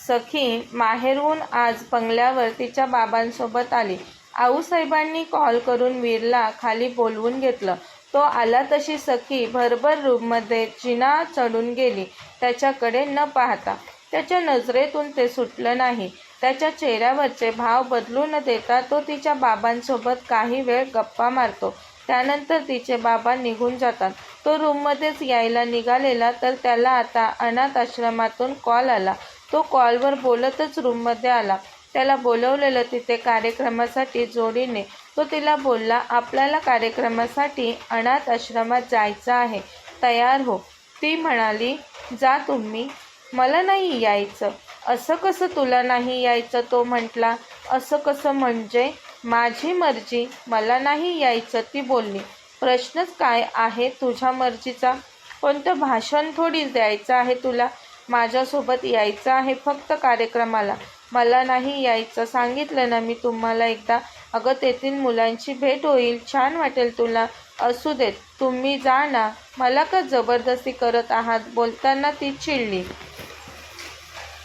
सखी माहेरहून आज बंगल्यावर तिच्या बाबांसोबत आली. आऊसाहेबांनी कॉल करून वीरला खाली बोलवून घेतलं. तो आला तशी सखी भरभर रूममध्ये जिना चढून गेली. त्याच्याकडे न पाहता. त्याच्या नजरेतून ते सुटलं नाही. त्याच्या चेहऱ्यावरचे भाव बदलू न देता तो तिच्या बाबांसोबत काही वेळ गप्पा मारतो. त्यानंतर तिचे बाबा निघून जातात. तो रूममध्येच यायला निघालेला तर त्याला आता अनाथ आश्रमातून कॉल आला. तो कॉलवर बोलतच रूममध्ये आला. त्याला बोलवलेलं तिथे कार्यक्रमासाठी जोडीने. तो तिला बोलला, आपल्याला कार्यक्रमासाठी अनाथ आश्रमात जायचं आहे, तयार हो. ती म्हणाली, जा तुम्ही, मला नाही यायचं. असं कसं तुला नाही यायचं? तो म्हटला. असं कसं म्हणजे? माझी मर्जी, मला नाही यायचं, ती बोलली. प्रश्नच काय आहे तुझ्या मर्जीचा? कोणतं भाषण थोडीच द्यायचं आहे तुला? माझ्यासोबत यायचं आहे फक्त कार्यक्रमाला. मला नाही यायचं, सांगितलं ना मी तुम्हाला एकदा. अगं तेथील मुलांची भेट होईल, छान वाटेल तुला. असू देत, तुम्ही जा ना, मला का जबरदस्ती करत आहात? बोलताना ती चिडली.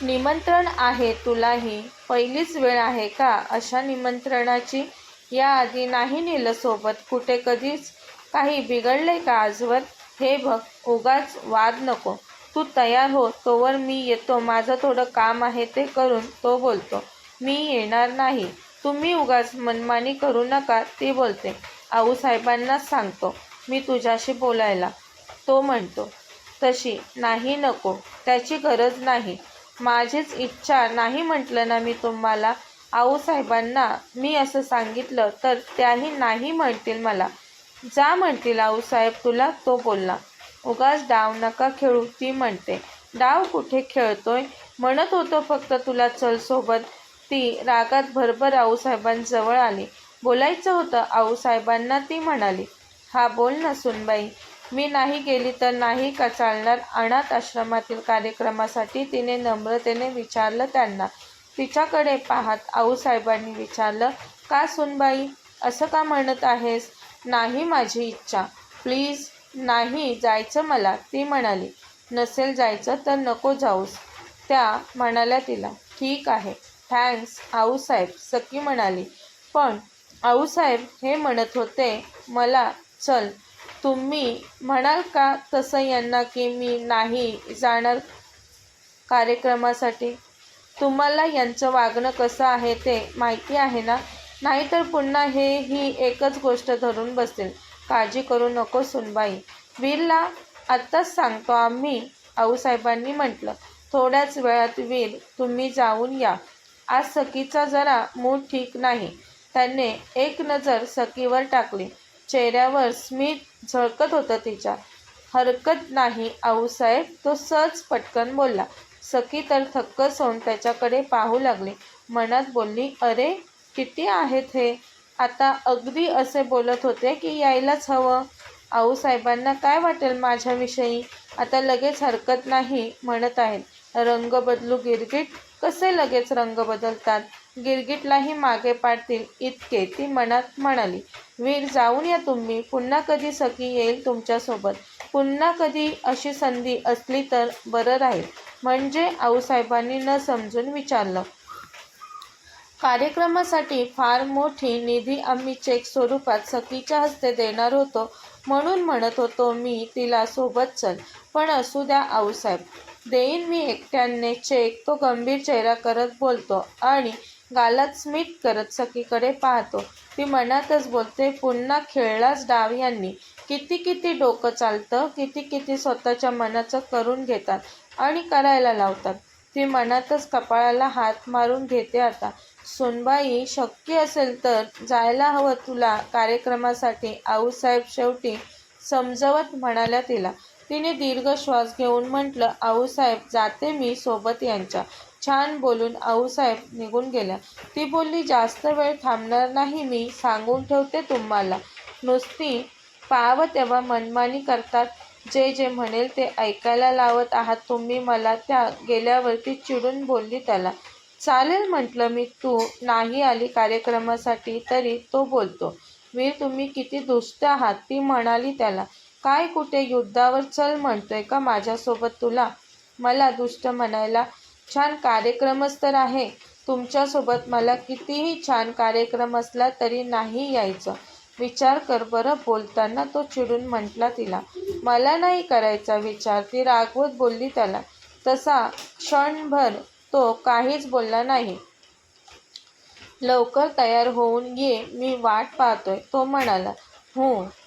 निमंत्रण आहे तुलाही, पहिलीच वेळ आहे का अशा निमंत्रणाची? याआधी नाही नेलं सोबत कुठे कधीच? काही बिघडलंय का आजवर? हे बघ, उगाच वाद नको. तू तयार हो, तोवर मी येतो, माझं थोडं काम आहे ते करून. तो बोलतो, मी येणार नाही. तुम्ही उगाच मनमानी करू नका, ती बोलते. आऊसाहेबांनाच सांगतो मी तुझ्याशी बोलायला. तो म्हणतो, तशी नाही, नको, त्याची गरज नाही. माझीच इच्छा नाही म्हटलं ना मी तुम्हाला. आऊसाहेबांना मी असं सांगितलं तर त्याही नाही म्हणतील मला. जा म्हणतील आऊसाहेब तुला, तो बोलला. उगाच डाव नका खेळू, ती म्हणते. डाव कुठे खेळतोय? म्हणत होतो फक्त तुला चल सोबत. ती रागात भरभर आऊसाहेबांजवळ आली. बोलायचं होतं आऊसाहेबांना, ती म्हणाली. हा बोल ना सुनबाई. मी नाही गेली तर नाही का चालणार? अनाथ आश्रमातील कार्यक्रमासाठी तिने नम्रतेने विचारलं त्यांना. तिच्याकडे पाहत आऊसाहेबांनी विचारलं, का सुनबाई, असं का म्हणत आहेस? नाही माझी इच्छा, प्लीज, नाही जायचं मला, ती म्हणाली. नसेल जायचं तर नको जाऊस, त्या म्हणाल्या तिला. ठीक आहे, थँक्स आऊसाहेब, सखी म्हणाली. पण आऊसाहेब हे म्हणत होते मला चल. तुम्ही म्हणाल का तसं यांना की मी नाही जाणार कार्यक्रमासाठी? तुम्हाला यांचं वागणं कसं आहे ते माहिती आहे ना? नाहीतर पुन्हा ही एकच गोष्ट धरून बसतील. काळजी करू नको सुनबाई. वीरला आत्ताच सांगतो आम्ही, आऊसाहेबांनी म्हटलं. थोड्याच वेळात वीर, तुम्ही जाऊन या. आज सखीचा जरा मूड ठीक नाही. त्याने एक नजर सखीवर टाकली. चेहऱ्यावर स्मित झळकत होतं तिच्या. हरकत नाही आऊसाहेब, तो सहज पटकन बोलला. सखी तर थक्कच होऊन त्याच्याकडे पाहू लागली. मनात बोलली, अरे किती आहेत हे? आता अगदी असे बोलत होते की यायलाच हवं. आऊसाहेबांना काय वाटेल माझ्याविषयी? आता लगेच हरकत नाही म्हणत आहेत. रंग बदलू गिरगिट? कसे लगेच रंग बदलतात? गिरगिटलाही मागे पाडतील इतके, ती मनात म्हणाली. वीर, जाऊन या तुम्ही. पुन्हा कधी सखी येईल तुमच्यासोबत. पुन्हा कधी अशी संधी असली तर बरं राहील. म्हणजे? आऊसाहेबांनी न समजून विचारलं. कार्यक्रमासाठी फार मोठी निधी आम्ही चेक स्वरूपात सखीच्या हस्ते देणार होतो, म्हणून म्हणत होतो मी तिला सोबत चल. पण असू द्या आऊसाहेब, देईन मी एकट्याने चेक. तो गंभीर चेहरा करत बोलतो आणि गालात स्मित करत सखीकडे पाहतो. ती मनातच बोलते, पुन्हा खेळलाच डाव यांनी. किती किती डोकं चालतं, किती किती स्वतःच्या मनाचं करून घेतात आणि करायला लावतात. ती मनातच कपाळाला हात मारून घेते. आता सुनबाई, शक्य असेल तर जायला हवं तुला कार्यक्रमासाठी, आऊसाहेब शेवटी समजवत म्हणाल्या तिला. तिने दीर्घ श्वास घेऊन म्हटलं, आऊसाहेब, जाते मी सोबत यांच्या. छान बोलून आऊसाहेब निघून गेल्या. ती बोलली, जास्त वेळ थांबणार नाही मी, सांगून ठेवते तुम्हाला. नुसती पाहावं तेव्हा मनमानी करतात. जे जे म्हणेल ते ऐकायला लावत आहात तुम्ही मला. त्या गेल्यावर ती चिडून बोलली त्याला. चालेल म्हटलं मी, तू नाही आली कार्यक्रमासाठी तरी. तो बोलतो, वीर तुम्ही किती दुष्ट आहात, ती म्हणाली त्याला. काय कुठे युद्धावर चल म्हणतोय का माझ्यासोबत तुला? मला दुष्ट म्हणायला? छान कार्यक्रमच तर आहे. तुमच्यासोबत मला कितीही छान कार्यक्रम असला तरी नाही यायचं. विचार कर बरं. बोलताना तो चिडून म्हटला तिला. मला नाही करायचा विचार, ती रागवत बोलली त्याला. तसा क्षणभर तो काहीच बोलला नाही. लवकर तयार होऊन ये, मी वाट पाहतोय, तो म्हणाला.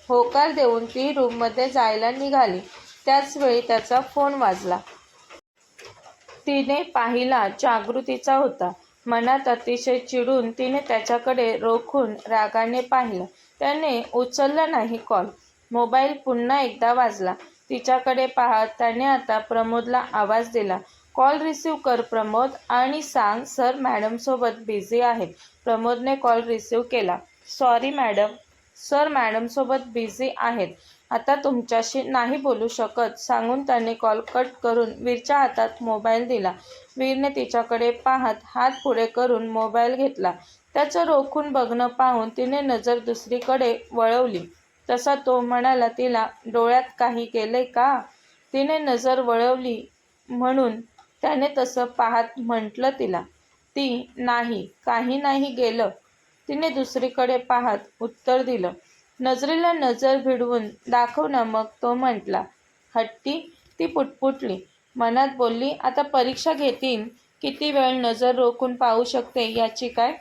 होकार देऊन ती रूममध्ये जायला निघाली. त्याच वेळी त्याचा फोन वाजला. तिने पाहिला जागृतीचा होता. मनात अतिशय चिडून तिने त्याच्याकडे रोखून रागाने पाहिलं. त्याने उचलला नाही कॉल. मोबाईल पुन्हा एकदा वाजला. तिच्याकडे पाहत त्याने आता प्रमोदला आवाज दिला. कॉल रिसीव्ह कर प्रमोद आणि सांग सर मॅडमसोबत बिझी आहेत. प्रमोदने कॉल रिसीव्ह केला. सॉरी मॅडम, सर मॅडमसोबत बिझी आहेत, आता तुमच्याशी नाही बोलू शकत, सांगून त्याने कॉल कट करून वीरच्या हातात मोबाईल दिला. वीरने तिच्याकडे पाहत हात पुढे करून मोबाईल घेतला. त्याचं रोखून बघणं पाहून तिने नजर दुसरीकडे वळवली. तसा तो म्हणाला तिला, डोळ्यात काही गेलंय का? तिने नजर वळवली म्हणून त्याने तसं पाहत म्हटलं तिला. ती, नाही, काही नाही गेलं, तिने दुसरीकडे पाहत उत्तर दिलं. नजरेला नजर भिडवून दाखव ना मग, तो म्हटला. हट्टी, ती पुटपुटली. मनात बोलली, आता परीक्षा घेतीन, किती वेळ नजर रोखून पाहू शकते याची काय?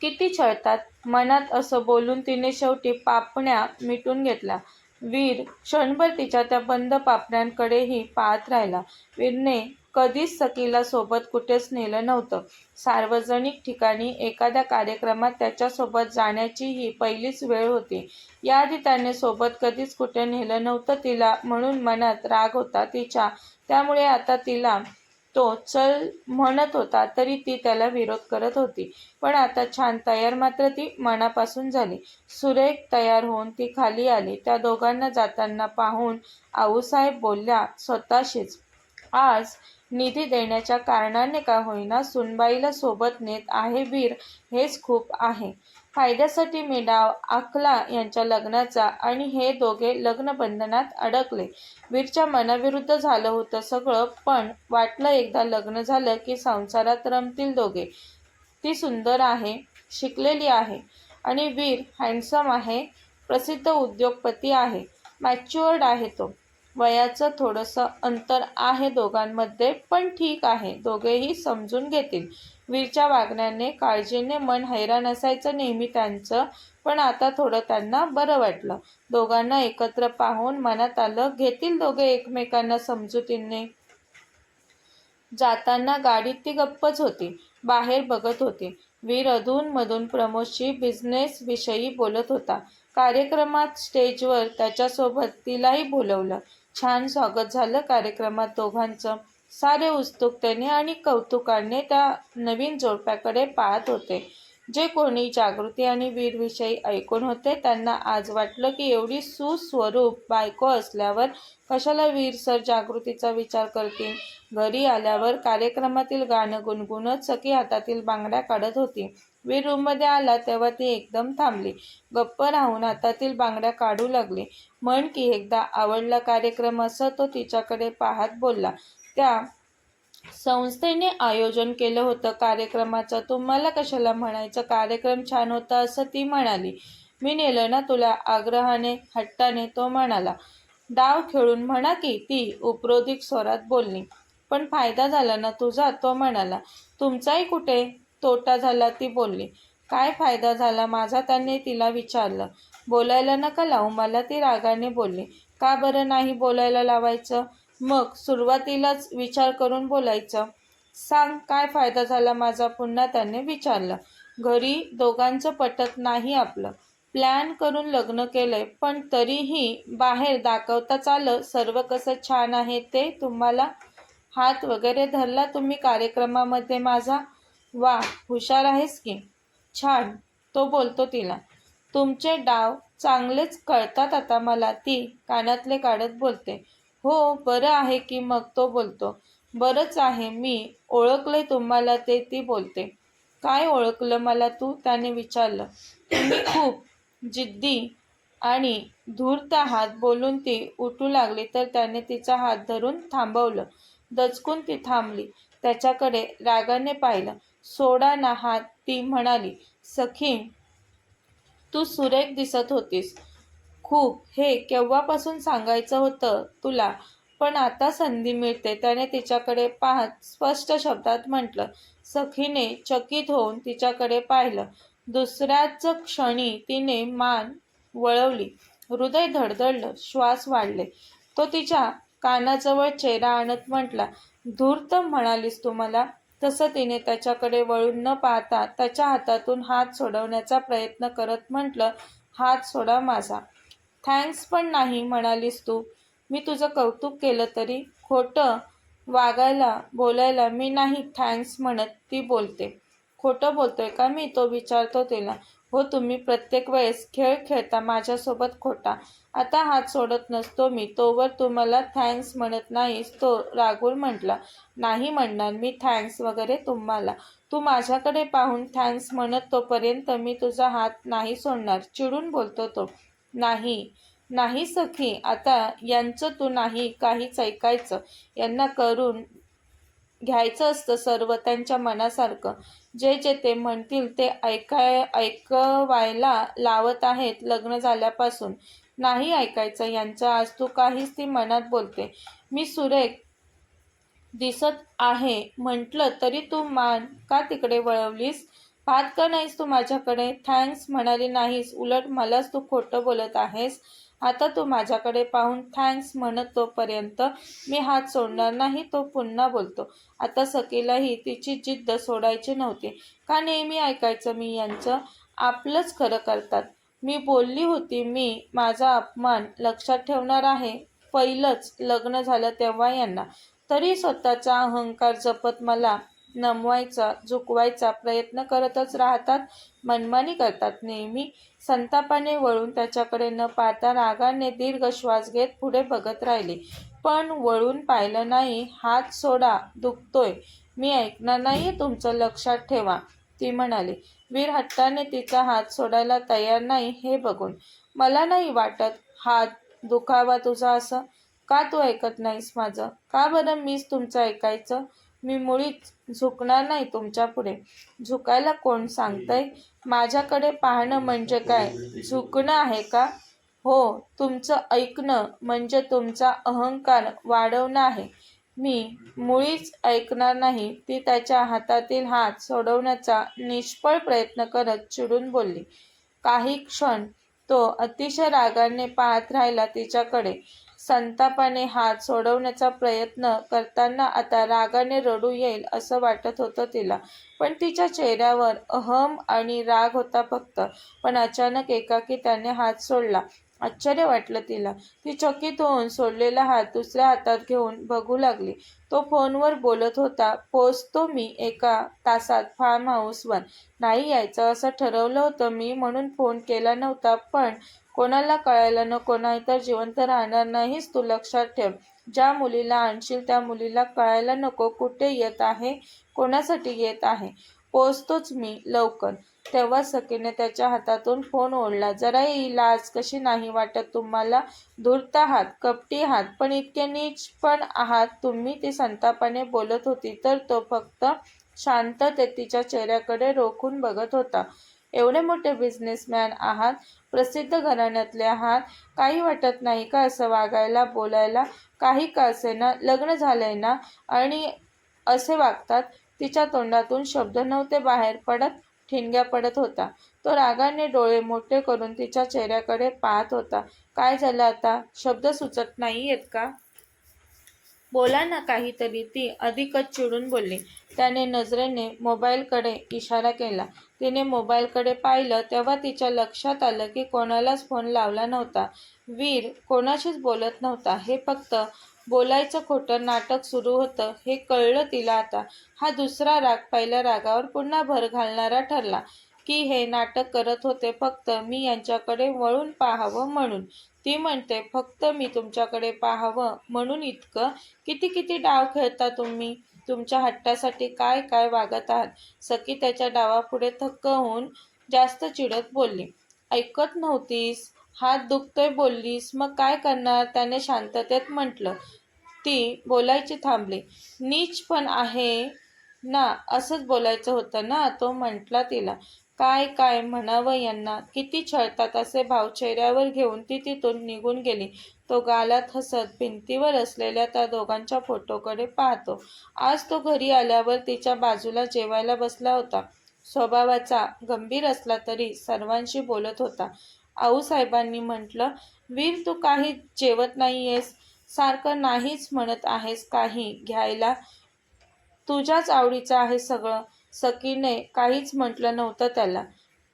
किती छळतात. मनात असं बोलून तिने शेवटी पापण्या मिटून घेतल्या. वीर क्षणभर तिच्या त्या बंद पापण्यांकडेही पाहत राहिला. वीरने कधीच सखीला सोबत कुठेच नेलं नव्हतं. सार्वजनिक ठिकाणी एखाद्या कार्यक्रमात त्याच्यासोबत जाण्याची ही पहिलीच वेळ होती. याआधी त्याने सोबत कधीच कुठे नेलं नव्हतं तिला, म्हणून मनात राग होता तिच्या. त्यामुळे आता तिला तो चल म्हणत होता तरी ती त्याला विरोध करत होती. पण आता छान तयार मात्र ती मनापासून झाली. सुरेख तयार होऊन ती खाली आली. त्या दोघांना जाताना पाहून आऊसाहेब बोलल्या स्वतःशीच, आज निधी देण्याच्या कारणाने का होईना सुनबाईला सोबत नेत आहे वीर, हेच खूप आहे. फायद्यासाठी मी डाव आखला यांच्या लग्नाचा आणि हे दोघे लग्नबंधनात अडकले. वीरच्या मनाविरुद्ध झालं होतं सगळं, पण वाटलं एकदा लग्न झालं की संसारात रमतील दोघे. ती सुंदर आहे, शिकलेली आहे आणि वीर हँडसम आहे, प्रसिद्ध उद्योगपती आहे, मॅच्युअर्ड आहे तो. वयाचं थोडंसं अंतर आहे दोघांमध्ये, पण ठीक आहे, दोघेही समजून घेतील. वीरच्या वागण्याने काळजीने मन हैराण असायचं नेहमी त्यांचं, पण आता थोडं त्यांना बरं वाटलं. दोघांना एकत्र पाहून मनात आलं, घेतील दोघे एकमेकांना समजुतीने. जाताना गाडीत ती गप्पच होती, बाहेर बघत होती. वीर अधूनमधून प्रमोदशी बिझनेसविषयी बोलत होता. कार्यक्रमात स्टेजवर त्याच्यासोबत तिलाही बोलवलं. छान स्वागत झालं कार्यक्रमात दोघांचं. सारे उत्सुकतेने आणि कौतुकाने त्या नवीन जोडप्याकडे पाहत होते. जे कोणी जागृती आणि वीरविषयी ऐकून होते त्यांना आज वाटलं की एवढी सुस्वरूप बायको असल्यावर कशाला वीर सर जागृतीचा विचार करतील. घरी आल्यावर कार्यक्रमातील गाणं गुणगुणत सखी हातातील बांगड्या काढत होती. वीर रूममध्ये आला तेव्हा ती एकदम थांबली. गप्प राहून हातातील बांगड्या काढू लागली. म्हण की एकदा आवडला कार्यक्रम, असं तो तिच्याकडे पाहत बोलला. त्या संस्थेने आयोजन केलं होतं कार्यक्रमाचं, तुम्हाला कशाला म्हणायचं, कार्यक्रम छान होता असं ती म्हणाली. मी नेलं ना तुला, आग्रहाने हट्टाने तो म्हणाला. डाव खेळून म्हणा की, ती उपरोधिक स्वरात बोलली. पण फायदा झाला ना तुझा, तो म्हणाला. तुमचाही कुठे तोटा झाला, ती बोलली. काय फायदा झाला माझा, त्याने तिला विचारलं. बोलायला नका लावू मला, ती रागाने बोलली. का बरं नाही बोलायला लावायचं, मग सुरुवातीलाच विचार करून बोलायचं. सांग काय फायदा झाला माझा, पुन्हा त्याने विचारलं. घरी दोघांचं पटत नाही आपलं. प्लॅन करून लग्न केलंय, पण तरीही बाहेर दाखवताच आलं सर्व कसं छान आहे ते तुम्हाला. हात वगैरे धरला तुम्ही कार्यक्रमामध्ये माझा. वा, हुशार आहेस की. छान, तो बोलतो तिला. तुमचे डाव चांगलेच कळतात आता मला, ती कानातले काढत बोलते. हो, बरं आहे की मग, तो बोलतो. बरंच आहे, मी ओळखलंय तुम्हाला ते, ती बोलते. काय ओळखलं मला तू, त्याने विचारलं. तुम्ही खूप जिद्दी आणि धूर्त आहात. बोलून ती उठू लागली तर त्याने तिचा हात धरून थांबवलं. दचकून ती थांबली. त्याच्याकडे रागाने पाहिलं. सोडा ना हात, ती म्हणाली. सखी, तू सुरेख दिसत होतीस खूप. हे केव्हापासून सांगायचं होतं तुला, पण आता संधी मिळते, त्याने तिच्याकडे पाहत स्पष्ट शब्दात म्हटलं. सखीने चकित होऊन तिच्याकडे पाहिलं. दुसऱ्याच क्षणी तिने मान वळवली. हृदय धडधडलं, श्वास वाढले. तो तिच्या कानाजवळ चेहरा आणत म्हटला, धूर्त म्हणालीस तू मला. तसं तिने त्याच्याकडे वळून न पाहता त्याच्या हातातून हात सोडवण्याचा प्रयत्न करत म्हटलं, हात सोडा माझा. थँक्स पण नाही म्हणालीस तू. मी तुझं कौतुक केलं तरी. खोटं वागायला बोलायला मी नाही थँक्स म्हणत, ती बोलते. खोटं बोलतोय का मी, तो विचारतो तिला. हो, तुम्ही प्रत्येक वेळेस खेळ खेळता माझ्यासोबत खोटा. आता हात सोडत नसतो मी तोवर तू मला थँक्स म्हणत नाहीस, तो रागून म्हटला. नाही म्हणणार मी थँक्स वगैरे तुम्हाला. तू माझ्याकडे पाहून थँक्स म्हणत तोपर्यंत मी तुझा हात नाही सोडणार, चिडून बोलतो तो. नाही नाही सखी, आता यांचं तू नाही काहीच ऐकायचं. यांना करून घ्यायचं असतं सर्व त्यांच्या मनासारखं. जे जे ते म्हणतील ते ऐकवायला लावत आहेत लग्न झाल्यापासून. नाही ऐकायचं यांचं. आज तू काहीच ती मनात बोलते. मी सुरेख दिसत आहे म्हटलं तरी तू मान का तिकडे वळवलीस? पाहत का नाहीस तू माझ्याकडे? थँक्स म्हणाली नाहीस, उलट मलाच तू खोटं बोलत आहेस. आता तू माझ्याकडे पाहून थँक्स म्हणत तोपर्यंत मी हात सोडणार नाही, तो पुन्हा बोलतो. आता सखीलाही तिची जिद्द सोडायची नव्हती. का नेहमी ऐकायचं मी यांचं? आपलंच खरं करतात. मी बोलली होती मी माझा अपमान लक्षात ठेवणार आहे पहिलंच लग्न झालं तेव्हा यांना. तरी स्वतःचा अहंकार जपत मला नमवायचा झुकवायचा प्रयत्न करतच राहतात. मनमानी करतात नेहमी. संतापाने वळून त्याच्याकडे न पाहता रागाने दीर्घ श्वास घेत पुढे बघत राहिली. पण वळून पाहिलं नाही. हात सोडा, दुखतोय. मी ऐकणार नाहीये तुमचं, लक्षात ठेवा, ती म्हणाली. वीर हट्टाने तिचा हात सोडायला तयार नाही हे बघून. मला नाही वाटत हात दुखावा तुझा असं. का तू ऐकत नाहीस माझं? का बरं मीच तुमचं ऐकायचं? मी मुळीच झुकणार नाही तुमच्यापुढे. झुकायला कोण सांगतंय? माझ्याकडे पाहणं म्हणजे काय झुकणं आहे का? हो, तुमचं ऐकणं म्हणजे तुमचा अहंकार वाढवणं आहे. मी मुळीच ऐकणार नाही, ती त्याच्या हातातील हात सोडवण्याचा निष्फळ प्रयत्न करत चिडून बोलली. काही क्षण तो अतिशय रागाने पाहत राहिला तिच्याकडे. संतापाने हात सोडवण्याचा प्रयत्न करताना आता रागाने रडू येईल असं वाटत होतं तिला. पण तिच्या चेहऱ्यावर अहम आणि राग होता फक्त. पण अचानक एकाकी त्याने हात सोडला. आश्चर्य वाटलं तिला. ती चकित होऊन सोडलेला हात दुसऱ्या हातात घेऊन बघू लागली. तो फोनवर बोलत होता. पोचतो मी 1 तासात फार्म हाऊसवर. नाही यायचं असं ठरवलं होतं मी, म्हणून फोन केला नव्हता. पण कोणाला कळायला नको, नाहीतर जिवंत राहणार नाहीस तू, लक्षात ठेव. ज्या मुलीला आणशील त्या मुलीला कळायला नको कुठे येत आहे, कोणासाठी येत आहे. पोचतोच मी लवकर. तेव्हा सखीने त्याच्या हातातून फोन ओढला. जराही लाज कशी नाही वाटत तुम्हाला? धूर्त आहात, कपटी आहात, पण इतके नीच पण आहात तुम्ही, ती संतापाने बोलत होती. तर तो फक्त शांततेत तिच्या चेहऱ्याकडे रोखून बघत होता. एवढे मोठे बिझनेसमॅन आहात, प्रसिद्ध घराण्यातले आहात, काही वाटत नाही का असं वागायला बोलायला? काही का असेना, लग्न झालंय ना आणि असे वागतात? तिच्या तोंडातून शब्द नव्हते बाहेर पडत, ठिणग्या पडत होता. तो रागाने डोळे मोठे करून तिच्या चेहऱ्याकडे पाहत होता. काय झालं आता? शब्द सुचत नाहीयेत का? बोला ना काहीतरी, ती अधिकच चिडून बोलली. त्याने नजरेने मोबाईलकडे इशारा केला. तिने मोबाईलकडे पाहिलं तेव्हा तिच्या लक्षात आलं की कोणालाच फोन लावला नव्हता. वीर कोणाशीच बोलत नव्हता. हे फक्त बोलायचं खोटं नाटक सुरू होतं हे कळलं तिला आता. हा दुसरा राग पहिल्या रागावर पुन्हा भर घालणारा ठरला की हे नाटक करत होते फक्त मी यांच्याकडे वळून पाहावं म्हणून. ती म्हणते फक्त मी तुमच्याकडे पाहावं म्हणून इतकं? किती किती डाव खेळता तुम्ही? तुमच्या हट्टासाठी काय काय वागत आहात? सखी त्याच्या डावापुढे थक्क होऊन जास्त चिडत बोलली. ऐकत नव्हतीस? हात दुखतोय बोललीस, मग काय करणार? त्याने शांततेत म्हटलं. ती बोलायची थांबली. नीच पण आहे ना, असंच बोलायचं होतं ना, तो म्हटला तिला. काय काय म्हणावं यांना, किती छळतात असे भाव चेहऱ्यावर घेऊन ती तिथून निघून गेली. तो गालात हसत भिंतीवर असलेल्या त्या दोघांच्या फोटोकडे पाहतो. आज तो घरी आल्यावर तिच्या बाजूला जेवायला बसला होता. स्वभावाचा गंभीर असला तरी सर्वांशी बोलत होता. आऊसाहेबांनी म्हटलं, वीर तू काही जेवत नाहीयेस, सारखं नाहीच म्हणत आहेस काही घ्यायला. तुझ्याच आवडीचं आहे सगळं. सकीने काहीच म्हटलं नव्हतं त्याला.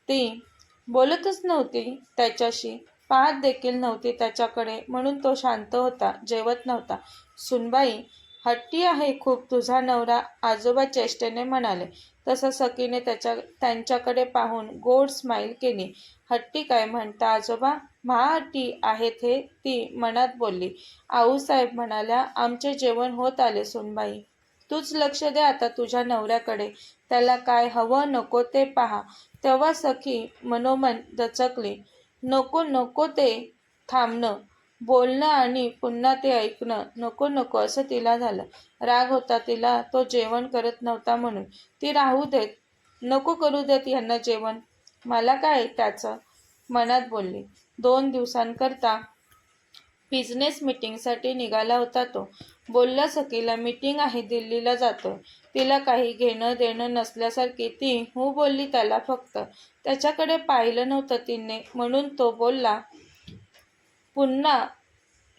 ती बोलतच नव्हती त्याच्याशी, पाहत देखील नव्हती त्याच्याकडे, म्हणून तो शांत होता, जेवत नव्हता. सुनबाई, हट्टी आहे खूप तुझा नवरा, आजोबा चेष्टेने म्हणाले. तसं सकीने त्यांच्याकडे पाहून गोड स्माईल केली. हट्टी काय म्हणता आजोबा? महाहट्टी आहेत हे, ती मनात बोलली. आऊसाहेब म्हणाल्या, आमचे जेवण होत आले सुनबाई. तूच लक्ष दे आता तुझ्या नवऱ्याकडे. त्याला काय हवं नको ते पहा. तेव्हा सखी मनोमन दचकली. नको नको ते थांबणं, बोलणं आणि पुन्हा ते ऐकणं. नको नको असं तिला झालं. राग होता तिला तो जेवण करत नव्हता म्हणून. ती राहू देत, नको करू देत यांना जेवण. मला काय त्याचं, मनात बोलली. 2 दिवसांकरता बिझनेस मीटिंगसाठी निघाला होता तो. बोलला सखीला, मीटिंग आहे, दिल्लीला जातोय. तिला काही घेणं देणं नसल्यासारखी ती हो बोलली त्याला फक्त. त्याच्याकडे पाहिलं नव्हतं तिने, म्हणून तो बोलला, पुन्हा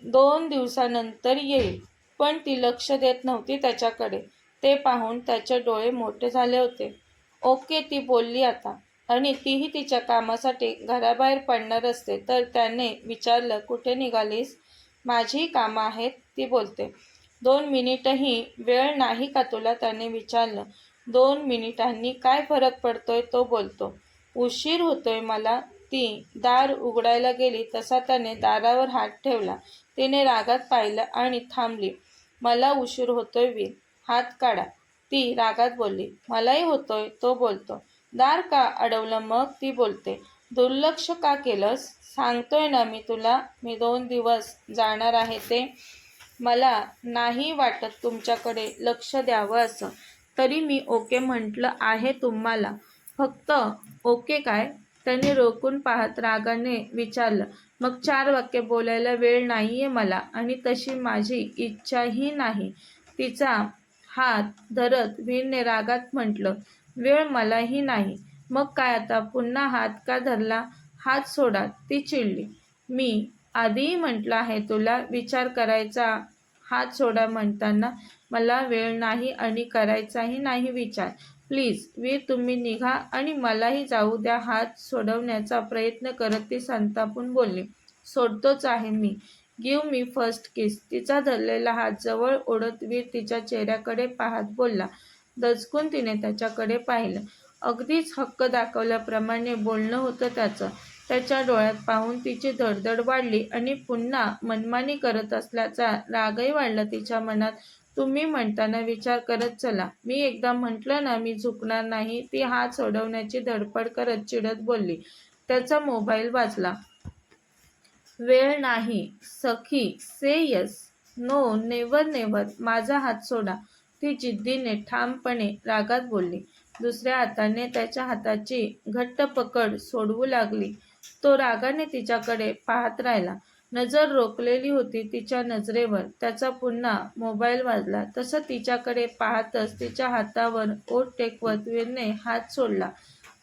2 दिवसानंतर येईल. पण ती लक्ष देत नव्हती त्याच्याकडे. ते पाहून त्याचे डोळे मोठे झाले होते. ओके, ती बोलली आता. आणि तीही तिच्या कामासाठी घराबाहेर पडणार असते तर त्याने विचारलं, कुठे निघालीस? माझीही कामं आहेत, ती बोलते. 2 मिनिटही वेळ नाही का तुला? त्याने विचारलं. 2 मिनिटांनी काय फरक पडतोय? तो बोलतो. उशीर होतोय मला. ती दार उघडायला गेली तसा त्याने दारावर हात ठेवला. तिने रागात पाहिलं आणि थांबली. मला उशीर होतोय वीर, हात काढा. ती रागात बोलली. मलाही होतोय, तो बोलतो. दार का अडवलं मग? ती बोलते. दुर्लक्ष का केलंस? सांगतोय ना मी तुला, मी 2 दिवस जाणार आहे ते. मला नाही वाटत तुमच्याकडे लक्ष द्यावं असं. तरी मी ओके म्हटलं आहे तुम्हाला. फक्त ओके काय? त्याने रोखून पाहत रागाने विचारलं. मग 4 वाक्य बोलायला वेळ नाहीये मला आणि तशी माझी इच्छाही नाही. तिचा हात धरत वीरने रागात म्हटलं. वेळ मलाही नाही. मग काय आता? पुन्हा हात का धरला? हात सोडा. ती चिडली. मी आधीही म्हटलं आहे तुला विचार करायचा. हात सोडा म्हणताना. मला वेळ नाही आणि करायचाही नाही विचार. प्लीज वीर तुम्ही निघा आणि मलाही जाऊ द्या. हात सोडवण्याचा प्रयत्न करत ती संतापून बोलली. सोडतोच आहे मी. गिव्ह मी फर्स्ट किस. तिचा धरलेला हात जवळ ओढत वीर तिच्या चेहऱ्याकडे पाहत बोलला. दचकून तिने त्याच्याकडे पाहिलं. अगदीच हक्क दाखवल्याप्रमाणे बोलणं होतं त्याचं. त्याच्या डोळ्यात पाहून तिची धडधड वाढली आणि पुन्हा मनमानी करत असल्याचा रागही वाढला तिच्या मनात. तुम्ही म्हणताना विचार करत चला. मी एकदा म्हटलं ना मी झुकणार नाही. ती हात सोडवण्याची धडपड करत चिडत बोलली. त्याचा मोबाईल वाजला. वेळ नाही. सखी, say yes. No, never never. माझा हात सोडा. ती जिद्दीने ठामपणे रागात बोलली. दुसऱ्या हाताने त्याच्या हाताची घट्ट पकड सोडवू लागली. तो रागाने तिच्याकडे पाहत राहिला. नजर रोखलेली होती तिच्या नजरेवर. त्याचा पुन्हा मोबाईल वाजला. तसं तिच्याकडे पाहतच तिच्या हातावर ओठ टेकवत वीरने हात सोडला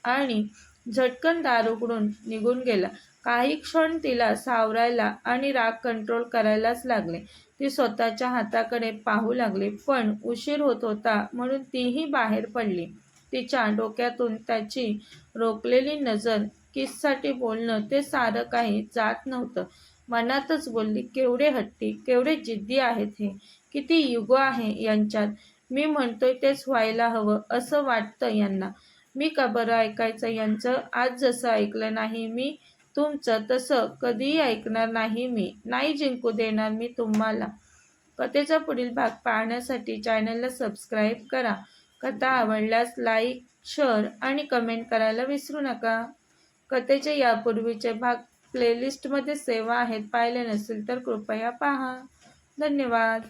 आणि झटकन दार उघडून निघून गेला. काही क्षण तिला सावरायला आणि राग कंट्रोल करायलाच लागले. ती स्वतःच्या हाताकडे पाहू लागली. पण उशीर होत होता म्हणून तीही बाहेर पडली. तिच्या डोक्यातून त्याची रोखलेली नजर, किससाठी बोलणं, ते सारं काही जात नव्हतं. मनातच बोलली, केवढे हट्टी, केवढे जिद्दी आहेत हे. किती युगो आहे यांच्यात. मी म्हणतोय तेच व्हायला हवं असं वाटतं यांना. मी का बरं ऐकायचं यांचं? आज जसं ऐकलं नाही मी तुमचं तसं कधीही ऐकणार नाही मी. नाही जिंकू देणार मी तुम्हाला. कथेचा पुढील भाग पाहण्यासाठी चॅनलला सबस्क्राईब करा. कथा आवडल्यास लाईक, शेअर आणि कमेंट करायला विसरू नका. कथेचे यापूर्वीचे भाग प्लेलिस्टमध्ये सेव्ह आहेत. पाहिले नसेल तर कृपया पहा. धन्यवाद.